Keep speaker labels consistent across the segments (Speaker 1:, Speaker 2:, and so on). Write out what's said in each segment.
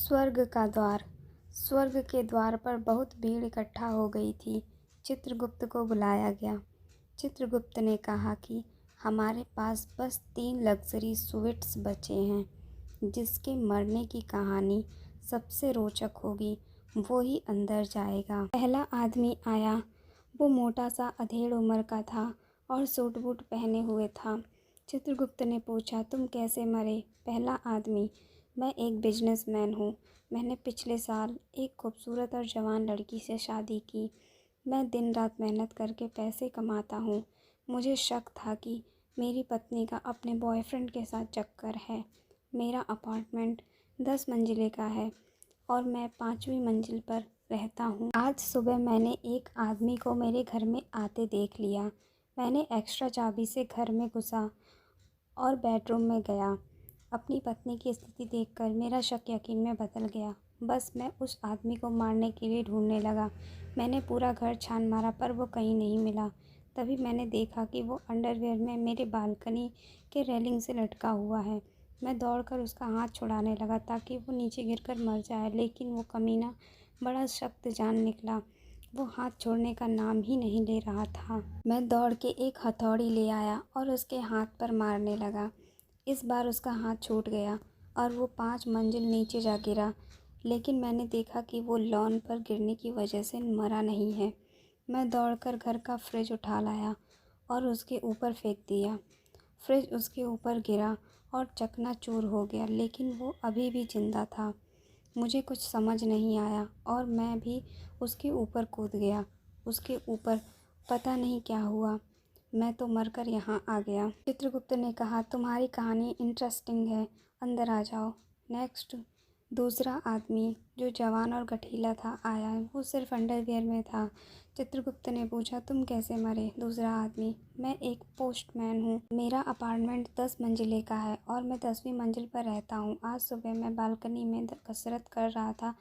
Speaker 1: स्वर्ग का द्वार। स्वर्ग के द्वार पर बहुत भीड़ इकट्ठा हो गई थी। चित्रगुप्त को बुलाया गया। चित्रगुप्त ने कहा कि हमारे पास बस 3 लग्जरी स्वीट्स बचे हैं। जिसके मरने की कहानी सबसे रोचक होगी वो ही अंदर जाएगा। पहला आदमी आया। वो मोटा सा अधेड़ उम्र का था और सूट बूट पहने हुए था। चित्रगुप्त ने पूछा, तुम कैसे मरे? पहला आदमी, मैं एक बिजनेसमैन हूँ। मैंने पिछले साल एक खूबसूरत और जवान लड़की से शादी की। मैं दिन रात मेहनत करके पैसे कमाता हूँ। मुझे शक था कि मेरी पत्नी का अपने बॉयफ्रेंड के साथ चक्कर है। मेरा अपार्टमेंट 10 मंजिले का है और मैं 5वीं मंजिल पर रहता हूँ। आज सुबह मैंने एक आदमी को मेरे घर में आते देख लिया। मैंने एक्स्ट्रा चाबी से घर में घुसा और बेडरूम में गया। अपनी पत्नी की स्थिति देखकर मेरा शक यकीन में बदल गया। बस मैं उस आदमी को मारने के लिए ढूंढने लगा। मैंने पूरा घर छान मारा पर वो कहीं नहीं मिला। तभी मैंने देखा कि वो अंडरवियर में मेरे बालकनी के रेलिंग से लटका हुआ है। मैं दौड़कर उसका हाथ छुड़ाने लगा ताकि वो नीचे गिरकर मर जाए, लेकिन वो कमीना बड़ा सख्त जान निकला। वो हाथ छोड़ने का नाम ही नहीं ले रहा था। मैं दौड़ के एक हथौड़ी ले आया और उसके हाथ पर मारने लगा। इस बार उसका हाथ छूट गया और वो 5 मंजिल नीचे जा गिरा, लेकिन मैंने देखा कि वो लॉन पर गिरने की वजह से मरा नहीं है। मैं दौड़कर घर का फ्रिज उठा लाया और उसके ऊपर फेंक दिया। फ्रिज उसके ऊपर गिरा और चकनाचूर हो गया, लेकिन वो अभी भी जिंदा था। मुझे कुछ समझ नहीं आया और मैं भी उसके ऊपर कूद गया। उसके ऊपर पता नहीं क्या हुआ, मैं तो मरकर यहाँ आ गया। चित्रगुप्त ने कहा, तुम्हारी कहानी इंटरेस्टिंग है, अंदर आ जाओ। नेक्स्ट। दूसरा आदमी, जो जवान और गठीला था, आया। वो सिर्फ अंडरवियर में था। चित्रगुप्त ने पूछा, तुम कैसे मरे? दूसरा आदमी, मैं एक पोस्टमैन हूँ। मेरा अपार्टमेंट 10 मंजिले का है और मैं 10वीं मंजिल पर रहता हूँ। आज सुबह मैं बालकनी में कसरत कर रहा था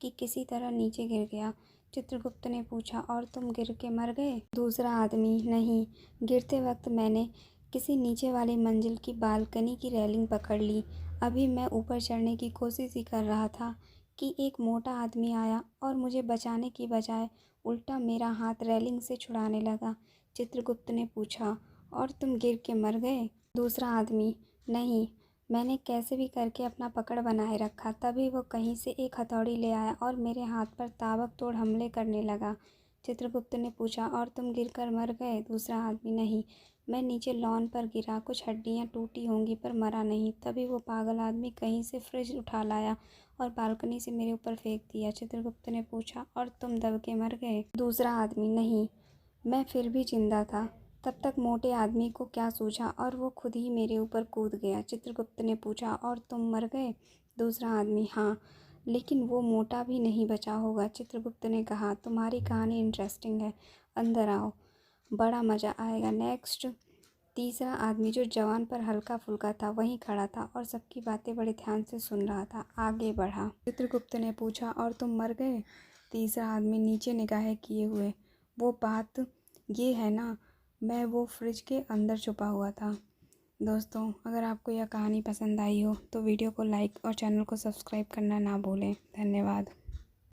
Speaker 1: कि किसी तरह नीचे गिर गया। चित्रगुप्त ने पूछा, और तुम गिर के मर गए? दूसरा आदमी, नहीं, गिरते वक्त मैंने किसी नीचे वाली मंजिल की बालकनी की रेलिंग पकड़ ली। अभी मैं ऊपर चढ़ने की कोशिश ही कर रहा था कि एक मोटा आदमी आया और मुझे बचाने की बजाय उल्टा मेरा हाथ रेलिंग से छुड़ाने लगा। चित्रगुप्त ने पूछा, और तुम गिर के मर गए? दूसरा आदमी, नहीं, मैंने कैसे भी करके अपना पकड़ बनाए रखा। तभी वो कहीं से एक हथौड़ी ले आया और मेरे हाथ पर ताबड़तोड़ हमले करने लगा। चित्रगुप्त ने पूछा, और तुम गिरकर मर गए? दूसरा आदमी, नहीं, मैं नीचे लॉन पर गिरा, कुछ हड्डियां टूटी होंगी पर मरा नहीं। तभी वो पागल आदमी कहीं से फ्रिज उठा लाया और बालकनी से मेरे ऊपर फेंक दिया। चित्रगुप्त ने पूछा, और तुम दब के मर गए? दूसरा आदमी, नहीं, मैं फिर भी जिंदा था। तब तक मोटे आदमी को क्या सूझा और वो खुद ही मेरे ऊपर कूद गया। चित्रगुप्त ने पूछा, और तुम मर गए? दूसरा आदमी, हाँ, लेकिन वो मोटा भी नहीं बचा होगा। चित्रगुप्त ने कहा, तुम्हारी कहानी इंटरेस्टिंग है, अंदर आओ, बड़ा मज़ा आएगा। नेक्स्ट। तीसरा आदमी, जो जवान पर हल्का फुल्का था, वहीं खड़ा था और सबकी बातें बड़े ध्यान से सुन रहा था, आगे बढ़ा। चित्रगुप्त ने पूछा, और तुम मर गए? तीसरा आदमी नीचे निगाहें किए हुए, वो बात ये है ना, मैं वो फ्रिज के अंदर छुपा हुआ था। दोस्तों, अगर आपको यह कहानी पसंद आई हो तो वीडियो को लाइक और चैनल को सब्सक्राइब करना ना भूलें। धन्यवाद।